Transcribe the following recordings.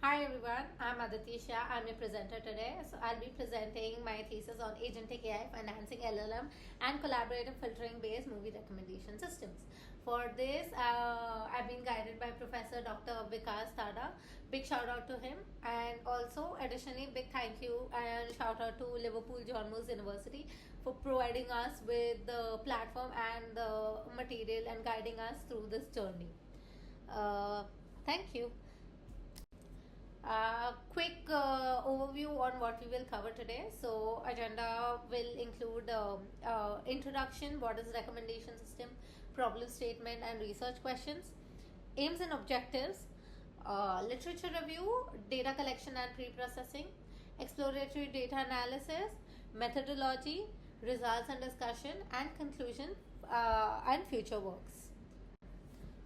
Hi everyone, I'm Aditi. I'm your presenter today. So I'll be presenting my thesis on Agentic AI, financing LLM, and collaborative filtering based movie recommendation systems. For this, I've been guided by Professor Dr. Vikas Tada. Big shout out to him, and also additionally, big thank you and shout out to Liverpool John Moores University for providing us with the platform and the material and guiding us through this journey. Thank you. Quick overview on what we will cover today. So agenda will include introduction, what is recommendation system, problem statement and research questions, aims and objectives, literature review, data collection and pre-processing, exploratory data analysis, methodology, results and discussion, and conclusion and future works.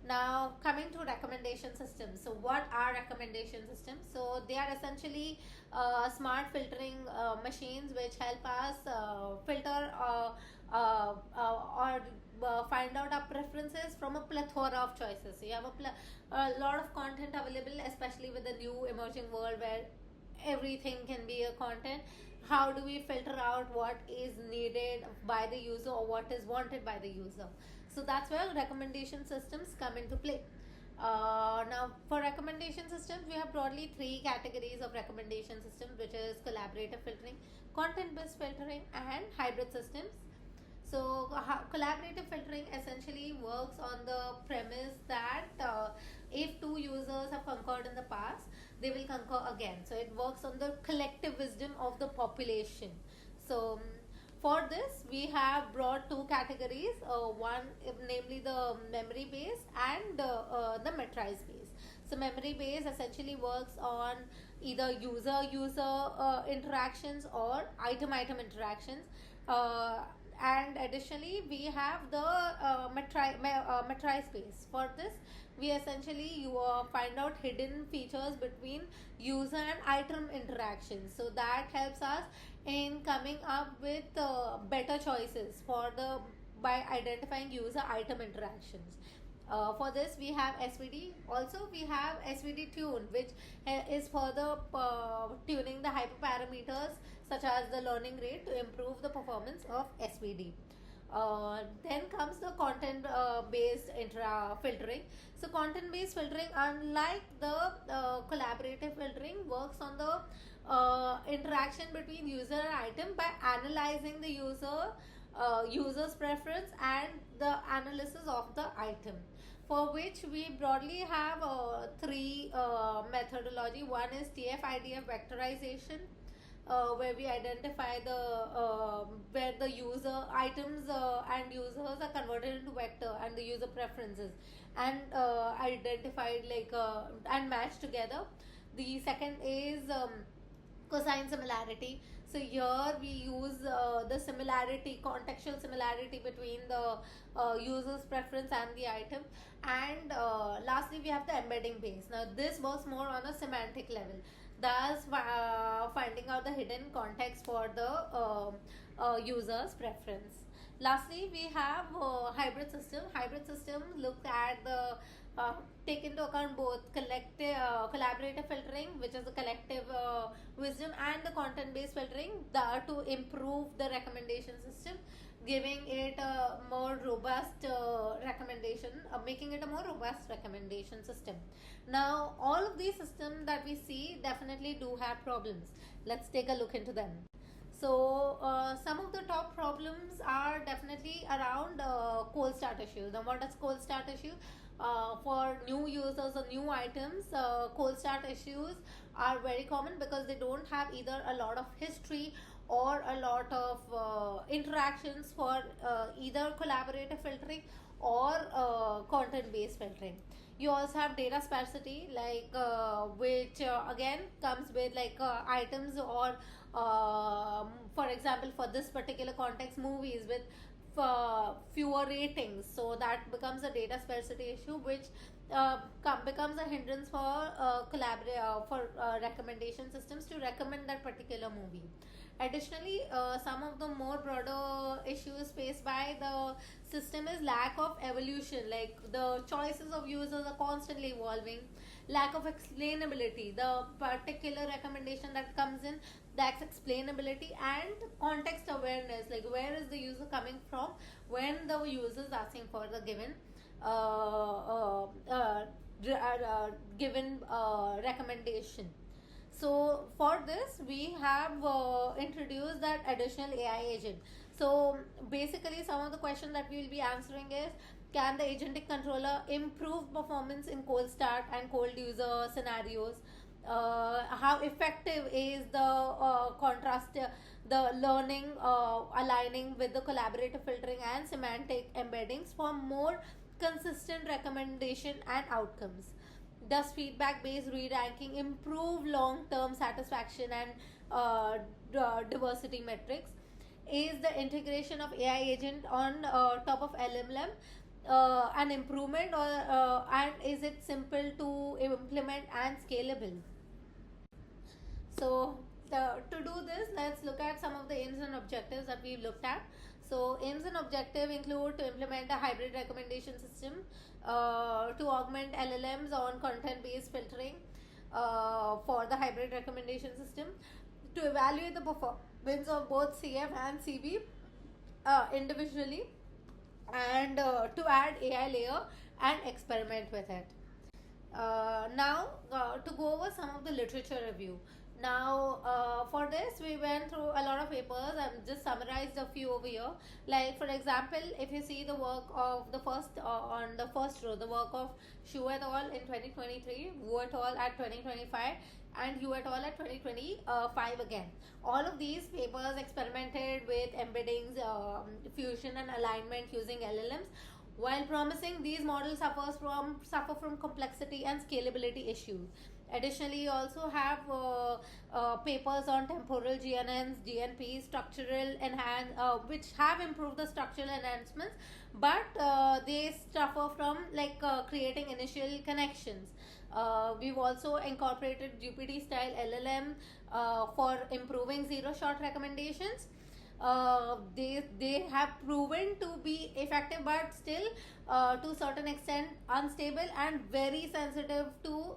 Now coming to recommendation systems. So what are recommendation systems? So they are essentially smart filtering machines which help us filter or find out our preferences from a plethora of choices. So you have a lot of content available, especially with the new emerging world where everything can be a content. How do we filter out what is needed by the user or what is wanted by the user? So that's where recommendation systems come into play. Now for recommendation systems, we have broadly three categories of recommendation systems, which is collaborative filtering, content based filtering, and hybrid systems. So collaborative filtering essentially works on the premise that if two users have concurred in the past, they will concur again. So it works on the collective wisdom of the population. So for this, we have brought two categories. One, namely the memory based and the metrized based. So memory based essentially works on either user interactions or item interactions. And additionally we have the metrized space. For this, we essentially find out hidden features between user and item interactions, so that helps us in coming up with better choices for the by identifying user item interactions. For this, we have SVD. Also, we have SVD tune, which is further tuning the hyperparameters such as the learning rate to improve the performance of SVD. Then comes the content based filtering. So content based filtering, unlike the collaborative filtering, works on the interaction between user and item by analyzing the user's preference and the analysis of the item, for which we broadly have three methodology. One is TF-IDF vectorization, where we identify the where the user items and users are converted into vector and the user preferences and identified and matched together. The second is cosine similarity. So here we use the similarity, contextual similarity between the user's preference and the item. And lastly, we have the embedding base. Now this works more on a semantic level, thus finding out the hidden context for the user's preference. Lastly, we have hybrid system. Hybrid system look at the take into account both collective collaborative filtering, which is the collective wisdom, and the content based filtering to improve the recommendation system, giving it a more robust recommendation, making it a more robust recommendation system. Now all of these systems that we see definitely do have problems. Let's take a look into them. So some of the top problems are definitely around cold start issues. Now what is cold start issue? For new users or new items, cold start issues are very common because they don't have either a lot of history or a lot of interactions for either collaborative filtering or content based filtering. You also have data sparsity, which again comes with items or for example, for this particular context, movies with fewer ratings, so that becomes a data sparsity issue, which becomes a hindrance for recommendation systems to recommend that particular movie. Additionally, some of the more broader issues faced by the system is lack of evolution. Like the choices of users are constantly evolving, lack of explainability. The particular recommendation that comes in lacks explainability and context awareness. Like where is the user coming from when the user is asking for the given uh, uh, uh, given recommendation. So for this, we have introduced that additional AI agent. So basically, some of the questions that we will be answering is: can the agentic controller improve performance in cold start and cold user scenarios? How effective is the contrast, the learning aligning with the collaborative filtering and semantic embeddings for more consistent recommendation and outcomes? Does feedback based re-ranking improve long term satisfaction and diversity metrics? Is the integration of AI agent on top of LLM an improvement, or and is it simple to implement and scalable? So, to do this, let's look at some of the aims and objectives that we've looked at. So, aims and objectives include to implement a hybrid recommendation system, to augment LLMs on content based filtering for the hybrid recommendation system, to evaluate the performance of both CF and CB individually, and to add AI layer and experiment with it. Now, to go over some of the literature review. Now, for this, we went through a lot of papers and just summarized a few over here. Like, for example, if you see the work of the first, on the first row, the work of Shu et al. In 2023, Wu et al. At 2025, and Yu et al. At 2025 again. All of these papers experimented with embeddings, fusion, and alignment using LLMs. While promising, these models suffer from complexity and scalability issues. Additionally, you also have papers on temporal GNNs, GNP, structural which have improved the structural enhancements, but they suffer from creating initial connections. We've also incorporated GPT style LLM for improving zero shot recommendations. They have proven to be effective, but still to a certain extent unstable and very sensitive to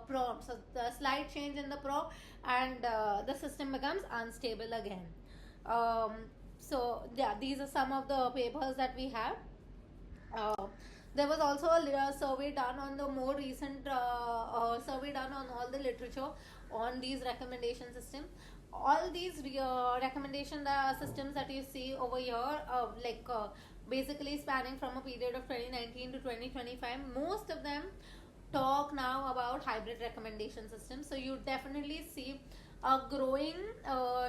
prompts. So the slight change in the prompt, and the system becomes unstable again. um, so yeah, these are some of the papers that we have. There was also a survey done on the more recent survey done on all the literature on these recommendation systems. All these recommendation systems that you see over here, basically spanning from a period of 2019 to 2025, most of them talk now about hybrid recommendation systems. So you definitely see a growing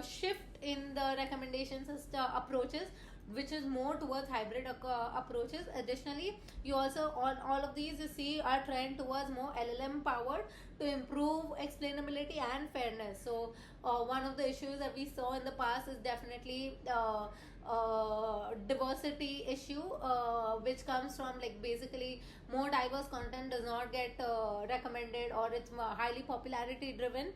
shift in the recommendation system approaches, which is more towards hybrid approaches. Additionally, you also on all of these you see a trend towards more LLM powered to improve explainability and fairness. So one of the issues that we saw in the past is definitely diversity issue, which comes from basically more diverse content does not get recommended, or it's highly popularity driven.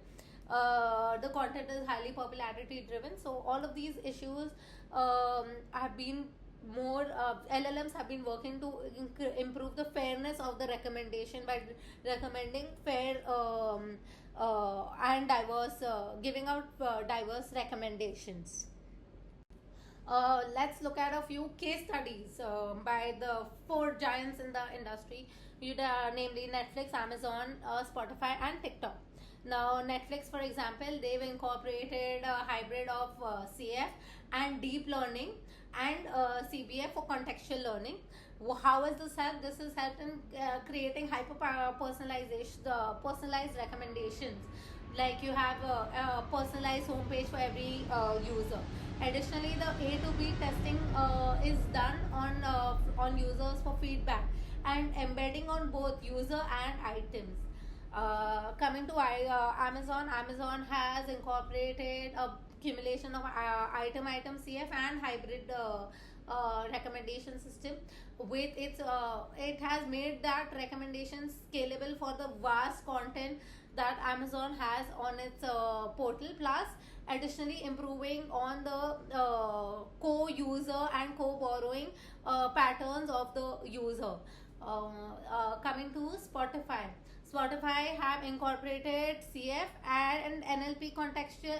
The content is highly popularity driven. So all of these issues have been more LLMs have been working to improve the fairness of the recommendation by recommending fair and diverse, giving out diverse recommendations. Let's look at a few case studies by the four giants in the industry, namely Netflix, Amazon, Spotify, and TikTok. Now, Netflix, for example, they've incorporated a hybrid of CF and deep learning, and CBF for contextual learning. How has this helped? This has helped in creating hyper personalization, personalized recommendations. Like you have a personalized homepage for every user. Additionally, the A to B testing is done on users for feedback and embedding on both user and items. Coming to Amazon has incorporated a accumulation of item CF and hybrid recommendation system. With its it has made that recommendation scalable for the vast content that Amazon has on its portal, plus additionally improving on the co-user and co-borrowing patterns of the user. Coming to Spotify have incorporated CF and NLP contextual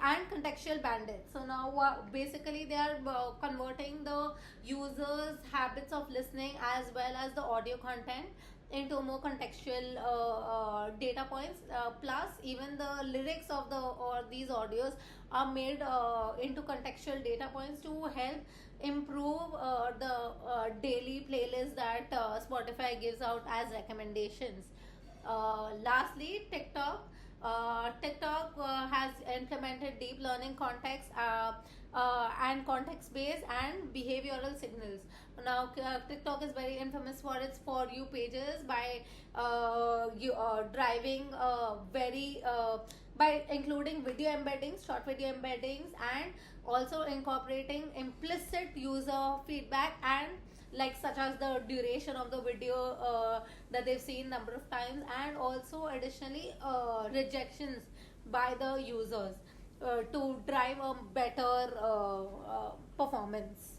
and contextual bandits. So now basically they are converting the users' habits of listening as well as the audio content into more contextual data points. Plus, even the lyrics of the or these audios are made into contextual data points to help improve the daily playlist that Spotify gives out as recommendations. Lastly, TikTok has implemented deep learning context and context based and behavioral signals. Now, TikTok is very infamous for its For You pages by driving very by including video embeddings, short video embeddings, and also incorporating implicit user feedback, and like such as the duration of the video that they've seen number of times, and also additionally rejections by the users to drive a better performance.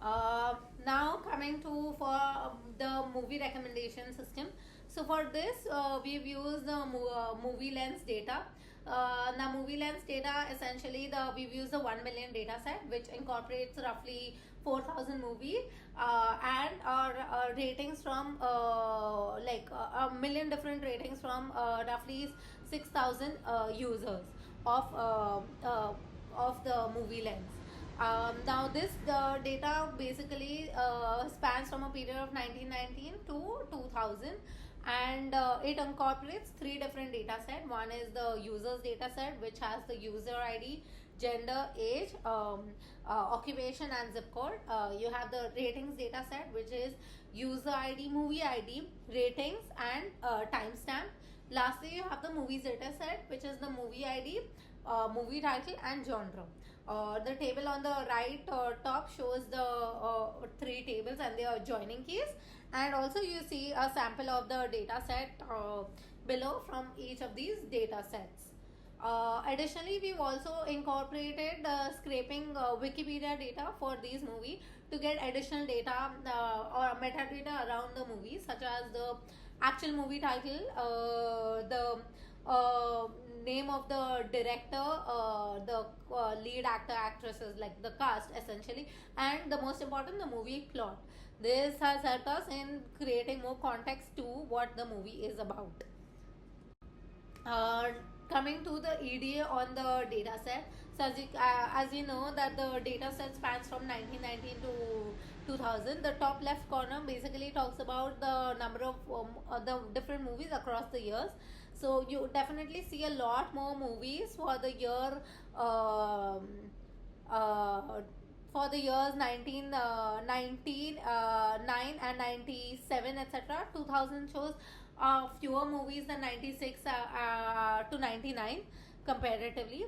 Now coming to for the movie recommendation system. So for this we've used the movie lens data. Now movie lens data, essentially we've used the 1 million data set, which incorporates roughly 4,000 movies and our ratings from like a million different ratings from roughly 6,000 users of the movie lens. Now this data basically spans from a period of 1919 to 2000, and it incorporates three different data set. One is the users data set, which has the user ID, gender, age, occupation, and zip code. You have the ratings data set, which is user ID, movie ID, ratings, and timestamp. Lastly, you have the movies data set, which is the movie ID, movie title, and genre. The table on the right top shows the three tables and their joining keys, and also you see a sample of the data set below from each of these data sets. Additionally, we've also incorporated scraping Wikipedia data for these movies to get additional data or metadata around the movie, such as the actual movie title, the name of the director, the lead actor, actresses, like the cast essentially, and the most important, the movie plot. This has helped us in creating more context to what the movie is about. Coming to the EDA on the data set. So as you know that the data set spans from 1919 to 2000. The top left corner basically talks about the number of the different movies across the years. So you definitely see a lot more movies for the year for the years 1919, 9 and 97, etc. 2000 shows fewer movies than 96 to 99 comparatively.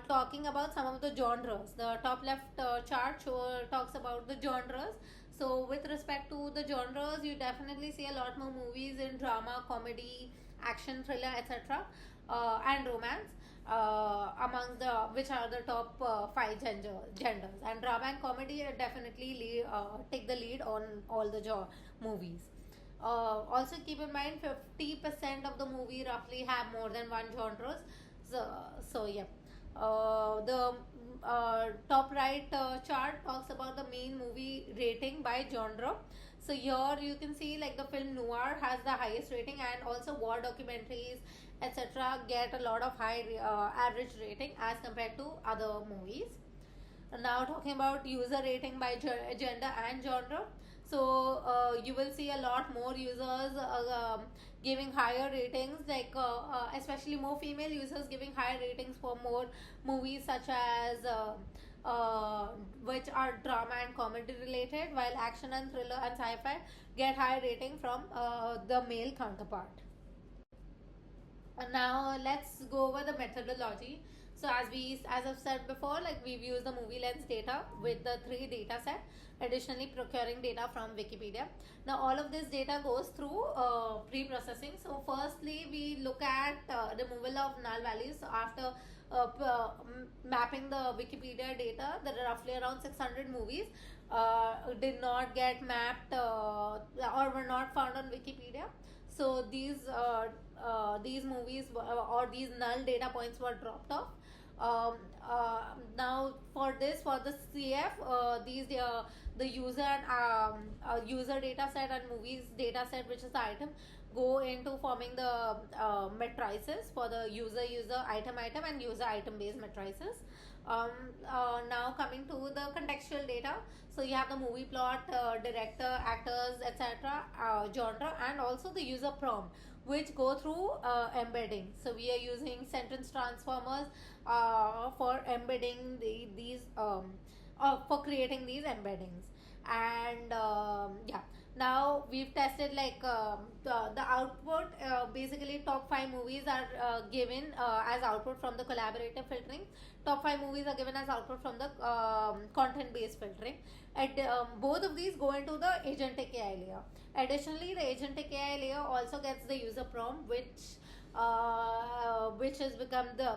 Talking about some of the genres, the top left chart talks about the genres. So with respect to the genres, you definitely see a lot more movies in drama, comedy, action, thriller, etc., and romance, amongst the which are the top five genders. And drama and comedy definitely take the lead on all the movies. Also keep in mind 50% of the movie roughly have more than one genres. So yeah. The top right chart talks about the main movie rating by genre. So here you can see like the film noir has the highest rating, and also war documentaries, etc., get a lot of high average rating as compared to other movies. Now talking about user rating by gender and genre. So you will see a lot more users giving higher ratings, like especially more female users giving higher ratings for more movies such as which are drama and comedy related, while action and thriller and sci-fi get high rating from the male counterpart. And now let's go over the methodology. So as I've said before, like we've used the movie lens data with the three data set, additionally procuring data from Wikipedia. Now all of this data goes through pre-processing. So firstly we look at removal of null values. So after mapping the Wikipedia data, there are roughly around 600 movies did not get mapped or were not found on Wikipedia. So these movies or these null data points were dropped off. Now for this, for the CF, these the user data set and movies data set, which is the item, go into forming the matrices for the user item and user item based matrices. Now coming to the contextual data, so you have the movie plot, director, actors, etc., genre, and also the user prompt, which go through embedding. So we are using sentence transformers for embedding these for creating these embeddings. And yeah, now we've tested like the output. Basically top 5 movies are given as output from the collaborative filtering. Top 5 movies are given as output from the content based filtering. And both of these go into the Agentic AI layer. Additionally, the Agentic AI layer also gets the user prompt, which has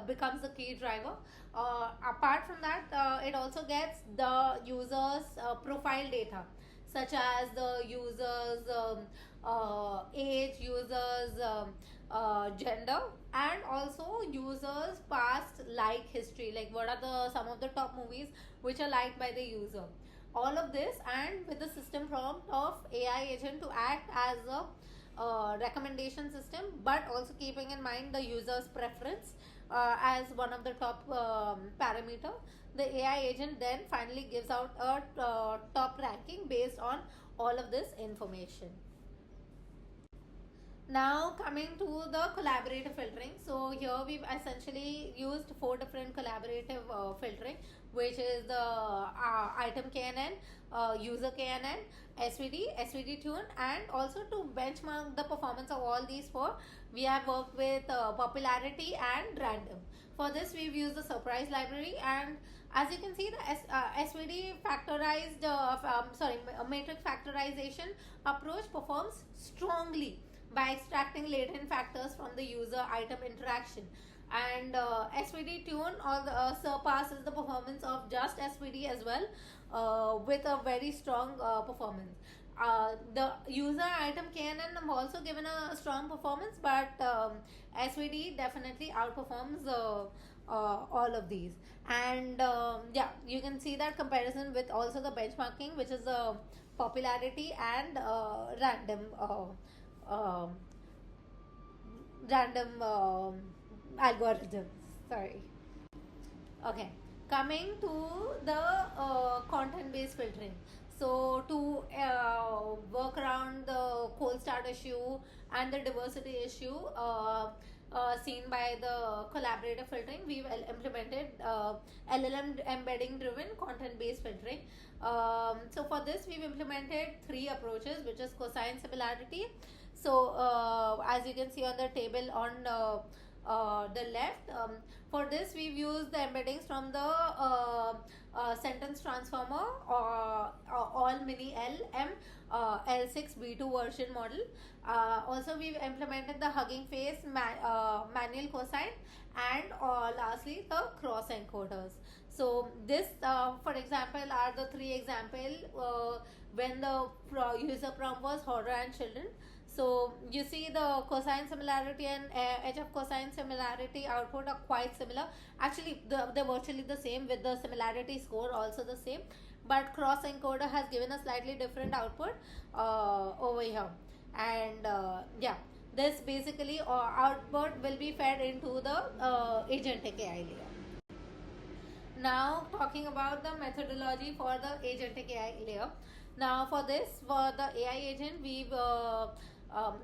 becomes the key driver. Apart from that, it also gets the user's profile data, such as the user's age, user's gender, and also users past like history, like what are the some of the top movies which are liked by the user. All of this, and with the system prompt of AI agent to act as a recommendation system, but also keeping in mind the user's preference as one of the top parameter. The AI agent then finally gives out a top ranking based on all of this information. Now coming to the collaborative filtering. So here we've essentially used 4 different collaborative filtering, which is the item KNN, user KNN, SVD tune, and also to benchmark the performance of all these 4, we have worked with popularity and random. For this we've used the surprise library, and as you can see, the SVD factorized matrix factorization approach performs strongly by extracting latent factors from the user item interaction. And SVD tune or the, surpasses the performance of just SVD as well, with a very strong performance. The user item KNN have also given a strong performance, but SVD definitely outperforms all of these. And yeah, you can see that comparison with also the benchmarking, which is the popularity and random um, algorithms. Sorry. Okay, coming to the content based filtering. So to work around the cold start issue and the diversity issue seen by the collaborative filtering, we've implemented LLM embedding driven content based filtering. So for this we've implemented 3 approaches, which is cosine similarity. So as you can see on the table on the left, for this we've used the embeddings from the sentence transformer all mini LM L6 B2 version model. Also we've implemented the hugging face manual cosine, and lastly the cross encoders. So this for example are the 3 example when the user prompt was horror and children. So you see the cosine similarity and edge of cosine similarity output are quite similar. Actually they're virtually the same, with the similarity score also the same, but cross encoder has given a slightly different output over here. And yeah, this basically output will be fed into the Agentic AI layer. Now talking about the methodology for the Agentic AI layer. Now for this, for the AI agent, we've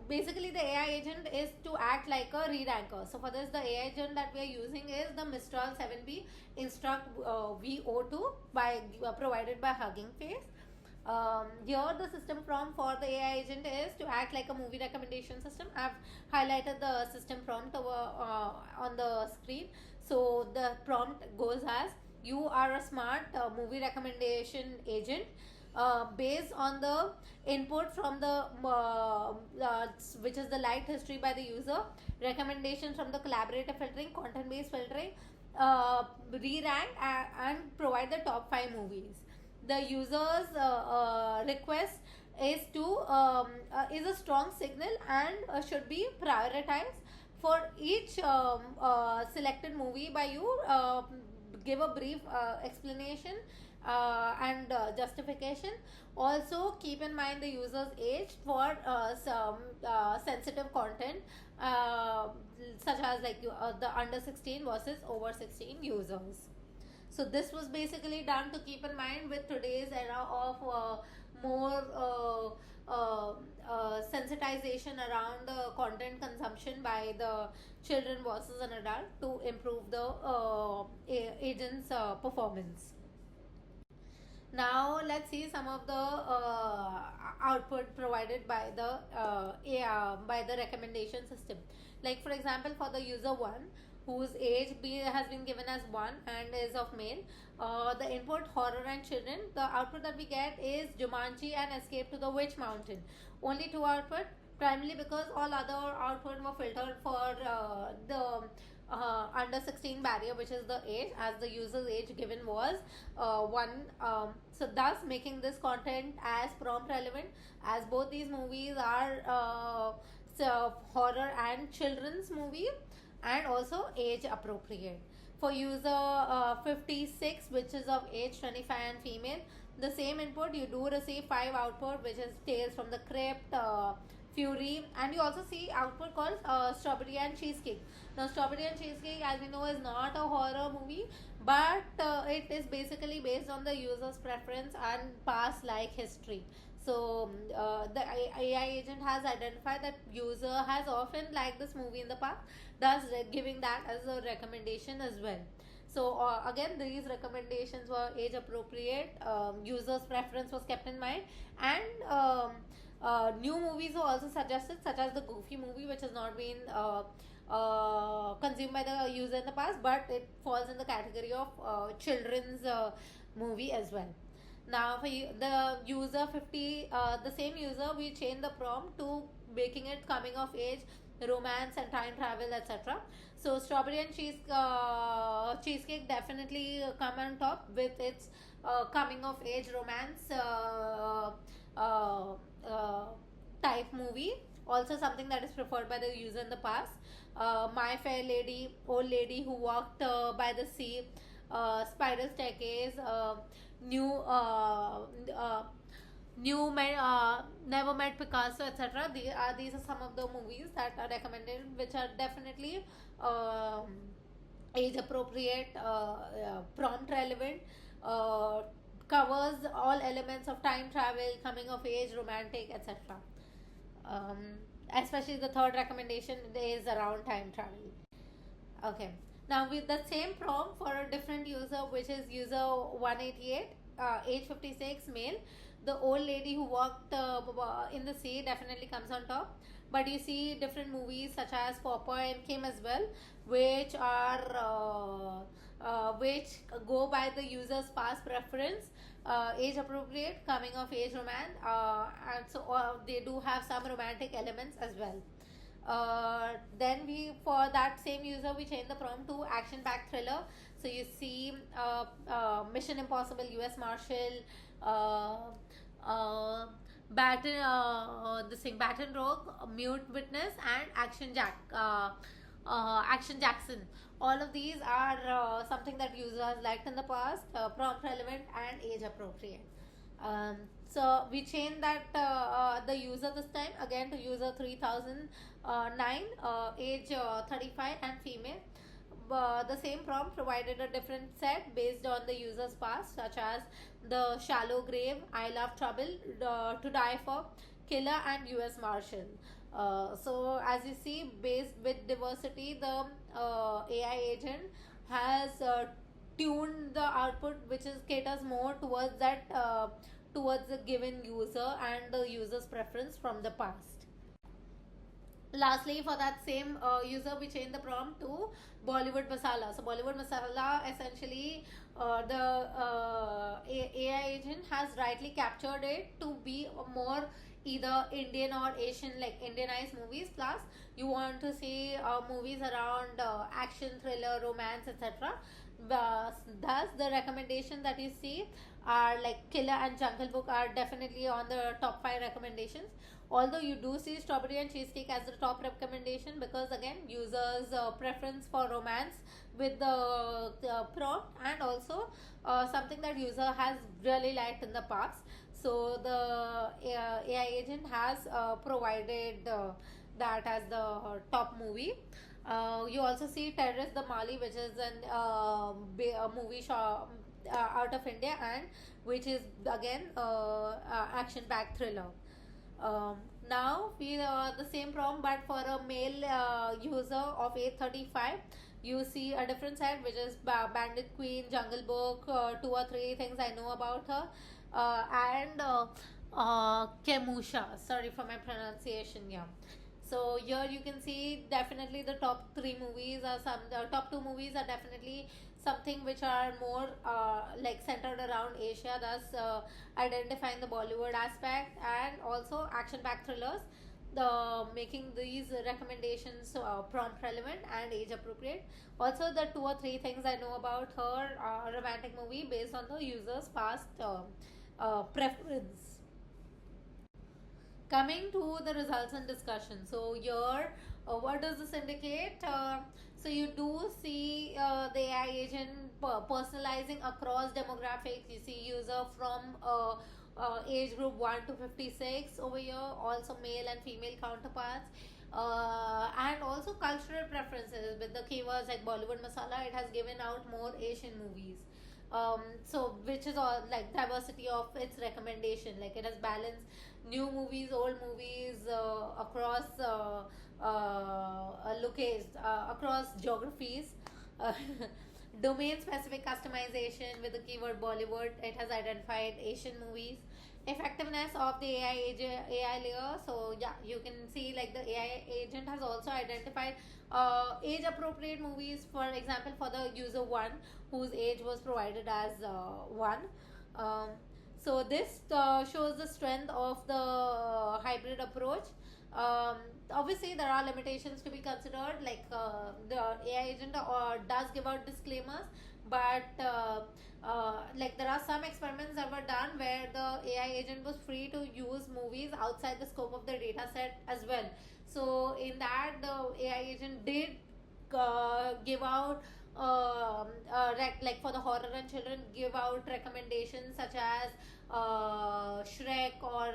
basically the AI agent is to act like a re-ranker. So for this, the AI agent that we are using is the Mistral 7B Instruct VO2 by provided by Hugging Face. Here the system prompt for the AI agent is to act like a movie recommendation system. I've highlighted the system prompt over on the screen. So the prompt goes as, you are a smart movie recommendation agent, based on the input from the which is the light history by the user, recommendations from the collaborative filtering, content based filtering, re-rank and provide the top 5 movies. The user's request is a strong signal and should be prioritized. For each selected movie by you, give a brief explanation and justification. Also keep in mind the user's age for some sensitive content, uh, such as like the under 16 versus over 16 users. So this was basically done to keep in mind with today's era of more sensitization around the content consumption by the children versus an adult, to improve the agent's performance. Now let's see some of the output provided by the by the recommendation system. Like for example, for the user one, whose has been given as 1 and is of male, the input horror and children. The output that we get is Jumanji and Escape to the Witch Mountain. Only 2 output, primarily because all other output were filtered for the under 16 barrier, which is the age, as the user's age given was 1. So thus making this content as prompt relevant, as both these movies are horror and children's movie, and also age appropriate. For user 56, which is of age 25 and female, the same input, you do receive 5 output, which is Tales from the Crypt, Fury, and you also see output called Strawberry and Cheesecake. Now Strawberry and Cheesecake, as we know, is not a horror movie, but it is basically based on the user's preference and past like history. So the AI agent has identified that user has often liked this movie in the past, thus giving that as a recommendation as well. So again, these recommendations were age appropriate, users preference was kept in mind, and new movies were also suggested, such as the Goofy movie, which has not been consumed by the user in the past, but it falls in the category of children's movie as well. Now for the user 50, the same user, we change the prompt to making it coming of age, romance and time travel, etc. So Strawberry and Cheesecake definitely come on top with its coming of age romance type movie, also something that is preferred by the user in the past. My Fair Lady, Old Lady Who Walked by the Sea, Spiral Staircase, new Never Met Picasso, etc. These are some of the movies that are recommended, which are definitely age appropriate, prompt relevant, covers all elements of time travel, coming of age, romantic, etc. Especially the third recommendation is around time travel. Okay. Now with the same prompt for a different user, which is user 188, age 56, male, the old lady who walked in the sea definitely comes on top. But you see different movies such as Popeye and Kim as well, which are which go by the user's past preference, age appropriate, coming of age romance, and so they do have some romantic elements as well. Then we, for that same user, we change the prompt to action packed thriller. So you see Mission Impossible, US Marshal, Baton Rogue, Mute Witness, and Action Jackson. All of these are something that users liked in the past, prompt relevant and age appropriate. So we change that the user this time again to user 3009, age 35 and female. The same prompt provided a different set based on the user's past, such as The Shallow Grave, I Love Trouble, To Die For, Killer, and US Marshal. So as you see, based with diversity, the AI agent has tuned the output, which is caters more towards that towards the given user and the user's preference from the past. Lastly, for that same user, we change the prompt to Bollywood masala. So Bollywood masala, essentially, the AI agent has rightly captured it to be more either Indian or Asian, like Indianized movies. Plus, you want to see movies around action, thriller, romance, etc. Thus, the recommendation that you see are like Killer and Jungle Book are definitely on the top 5 recommendations. Although you do see Strawberry and Cheesecake as the top recommendation, because again, users' preference for romance with the prompt, and also something that user has really liked in the past. So the AI agent has provided that as the top movie. You also see Terrorist the Mali, which is a movie out of India, and which is again action-packed thriller. Now we the same prompt, but for a male user of 835, you see a different side, which is Bandit Queen, Jungle Book, two or three things I know about her, and Kemusha. Sorry for my pronunciation. Yeah. So here you can see definitely the top three movies are some the top two movies are definitely something which are more like centered around Asia, thus identifying the Bollywood aspect, and also action-packed thrillers. The making these recommendations prompt relevant and age appropriate. Also, the two or three things I know about her romantic movie based on the user's past preference. Coming to the results and discussion. So here, what does this indicate? So you do see the AI agent personalizing across demographics. You see user from age group 1 to 56 over here, also male and female counterparts. And also cultural preferences with the keywords like Bollywood masala, it has given out more Asian movies. So which is all like diversity of its recommendation, like it has balanced new movies, old movies, across across geographies. uh, Domain specific customization with the keyword Bollywood, it has identified Asian movies. Effectiveness of the AI layer. So yeah, you can see like the AI agent has also identified age appropriate movies, for example for the user 1 whose age was provided as 1. um, so this shows the strength of the hybrid approach. um, Obviously there are limitations to be considered, like the AI agent does give out disclaimers, but like there are some experiments that were done where the AI agent was free to use movies outside the scope of the data set as well. So in that, the AI agent did give out like for the horror and children, give out recommendations such as Shrek or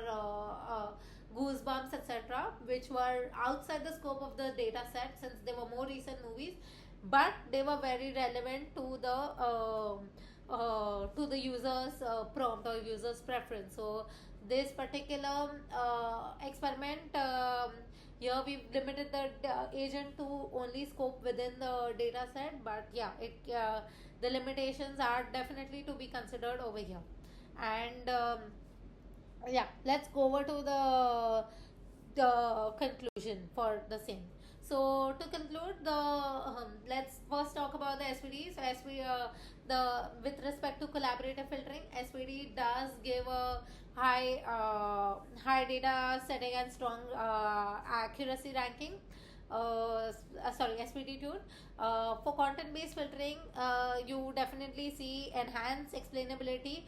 Goosebumps, etc., which were outside the scope of the data set since they were more recent movies, but they were very relevant to the user's prompt or user's preference. So this particular experiment, here we've limited the agent to only scope within the data set, but yeah, it the limitations are definitely to be considered over here. And yeah, let's go over to the conclusion for the same. So to conclude the let's first talk about the SVD. So SVD, the with respect to collaborative filtering, SVD does give a high data setting and strong accuracy ranking. Sorry, SVD tune. For content based filtering, you definitely see enhanced explainability,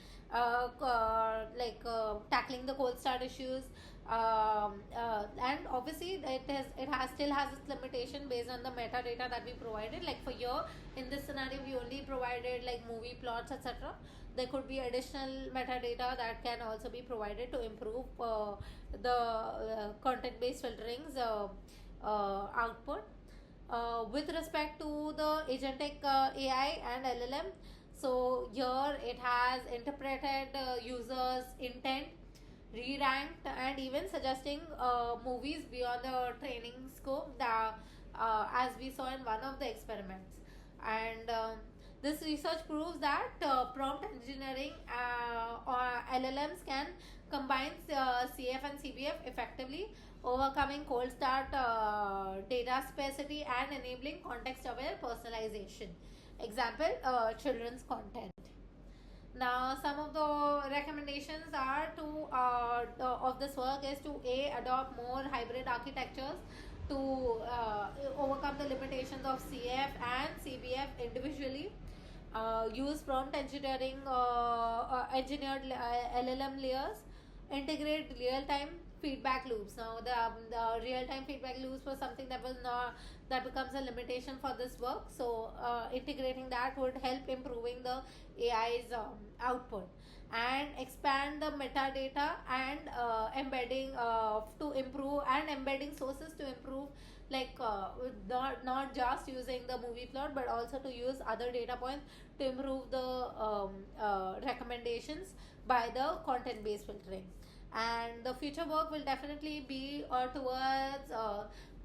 tackling the cold start issues. And obviously it has still has its limitation based on the metadata that we provided. Like for here, in this scenario, we only provided like movie plots, etc. There could be additional metadata that can also be provided to improve the content based filterings output. With respect to the agentic AI and LLM, so here it has interpreted users' intent, re-ranked, and even suggesting movies beyond the training scope, as we saw in one of the experiments. And this research proves that prompt engineering or LLMs can combine CF and CBF effectively, overcoming cold start data scarcity, and enabling context aware personalization. Example, children's content. Now, some of the recommendations are to of this work is to adopt more hybrid architectures to overcome the limitations of CF and CBF individually. Use prompt engineering, engineered LLM layers, integrate real-time feedback loops. Now, the real-time feedback loops was something that was not, that becomes a limitation for this work. So, integrating that would help improving the AI's output, and expand the metadata and embedding to improve, and embedding sources to improve, like not just using the movie plot but also to use other data points to improve the recommendations by the content based filtering. And the future work will definitely be towards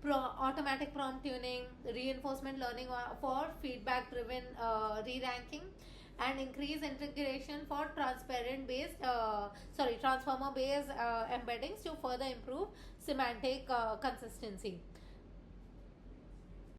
automatic prompt tuning, reinforcement learning for feedback driven re-ranking, and increase integration for transformer based embeddings to further improve semantic consistency.